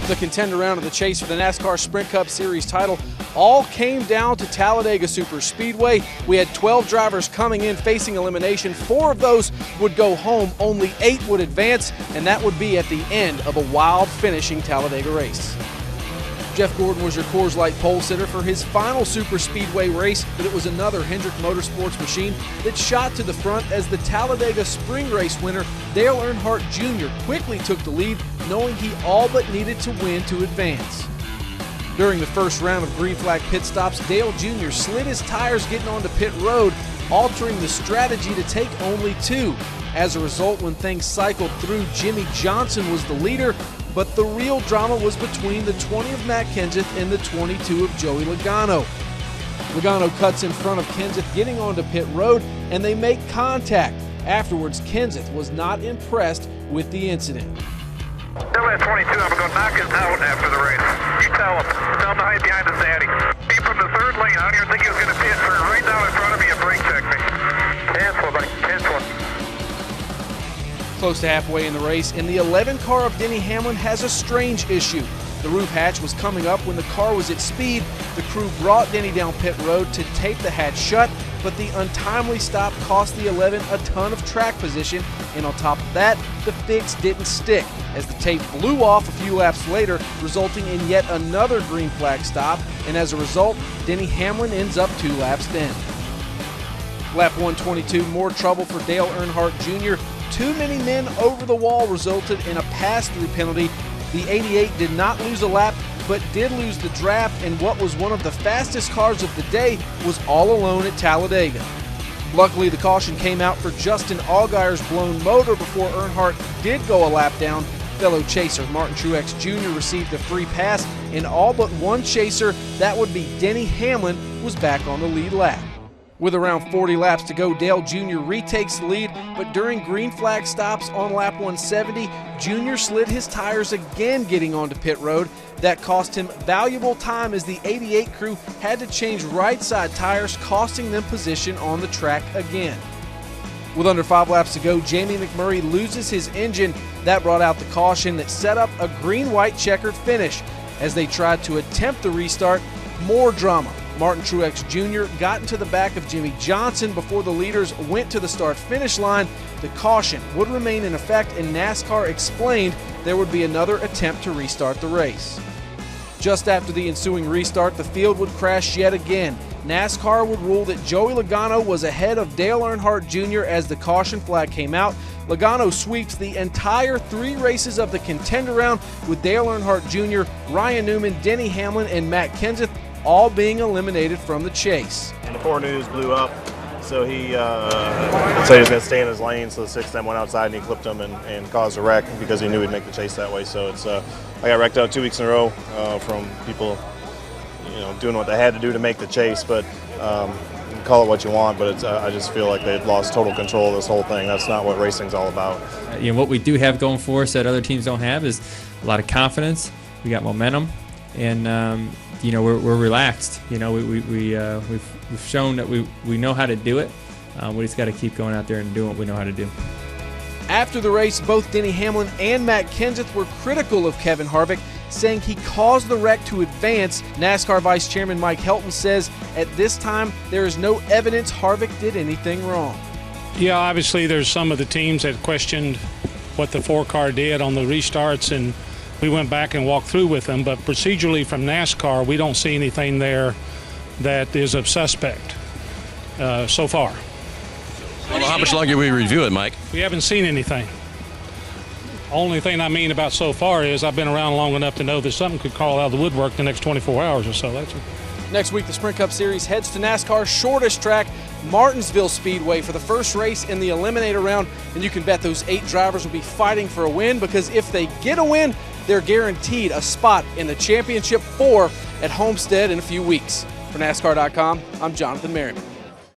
The contender round of the chase for the NASCAR Sprint Cup Series title all came down to Talladega Superspeedway. We had 12 drivers coming in facing elimination. 4 of those would go home, only 8 would advance, and that would be at the end of a wild finishing Talladega race. Jeff Gordon was your Coors Light pole sitter for his final Superspeedway race, but it was another Hendrick Motorsports machine that shot to the front as the Talladega Spring Race winner, Dale Earnhardt Jr., quickly took the lead, knowing he all but needed to win to advance. During the first round of green flag pit stops, Dale Jr. slid his tires getting onto pit road, altering the strategy to take only 2. As a result, when things cycled through, Jimmie Johnson was the leader, but the real drama was between the 20 of Matt Kenseth and the 22 of Joey Logano. Logano cuts in front of Kenseth getting onto pit road, and they make contact. Afterwards, Kenseth was not impressed with the incident. Tell that 22 I'm going to knock his out after the race. You tell him to hide behind his daddy. He from the third lane. I don't even think he was going to pit for right down in front of me and brake check me. Cancel, buddy. Cancel. Close to halfway in the race, and the 11 car of Denny Hamlin has a strange issue. The roof hatch was coming up when the car was at speed. The crew brought Denny down pit road to tape the hatch shut, but the untimely stop cost the 11 a ton of track position, and on top of that, the fix didn't stick, as the tape blew off a few laps later, resulting in yet another green flag stop, and as a result, Denny Hamlin ends up 2 laps down. Lap 122, more trouble for Dale Earnhardt Jr. Too many men over the wall resulted in a pass-through penalty. The 88 did not lose a lap, but did lose the draft, and what was one of the fastest cars of the day was all alone at Talladega. Luckily, the caution came out for Justin Allgaier's blown motor before Earnhardt did go a lap down. Fellow chaser Martin Truex Jr. received a free pass, and all but one chaser, that would be Denny Hamlin, was back on the lead lap. With around 40 laps to go, Dale Jr. retakes the lead, but during green flag stops on lap 170, Jr. slid his tires again getting onto pit road. That cost him valuable time as the 88 crew had to change right side tires, costing them position on the track again. With under 5 laps to go, Jamie McMurray loses his engine. That brought out the caution that set up a green-white checkered finish. As they tried to attempt the restart, more drama. Martin Truex Jr. got into the back of Jimmie Johnson before the leaders went to the start-finish line. The caution would remain in effect, and NASCAR explained there would be another attempt to restart the race. Just after the ensuing restart, the field would crash yet again. NASCAR would rule that Joey Logano was ahead of Dale Earnhardt Jr. as the caution flag came out. Logano sweeps the entire 3 races of the contender round, with Dale Earnhardt Jr., Ryan Newman, Denny Hamlin, and Matt Kenseth all being eliminated from the chase. And the 4 News blew up, so he said he was going to stay in his lane, so the 6 then went outside and he clipped him and caused a wreck because he knew he'd make the chase that way. So it's I got wrecked out 2 weeks in a row from people, doing what they had to do to make the chase. But you can call it what you want, but I just feel like they've lost total control of this whole thing. That's not what racing's all about. What we do have going for us that other teams don't have is a lot of confidence. We got momentum, and we're relaxed. We've shown that we know how to do it. We just got to keep going out there and doing what we know how to do. After the race, both Denny Hamlin and Matt Kenseth were critical of Kevin Harvick, saying he caused the wreck to advance. NASCAR Vice Chairman Mike Helton says at this time there is no evidence Harvick did anything wrong. Yeah, obviously there's some of the teams that questioned what the 4-car did on the restarts, and we went back and walked through with them, but procedurally from NASCAR, we don't see anything there that is of suspect so far. Well, how much longer do we review it, Mike? We haven't seen anything. Only thing I mean about so far is I've been around long enough to know that something could crawl out of the woodwork the next 24 hours or so. That's it. Next week, the Sprint Cup Series heads to NASCAR's shortest track, Martinsville Speedway, for the first race in the Eliminator round, and you can bet those 8 drivers will be fighting for a win, because if they get a win, they're guaranteed a spot in the Championship 4 at Homestead in a few weeks. For NASCAR.com, I'm Jonathan Merriman.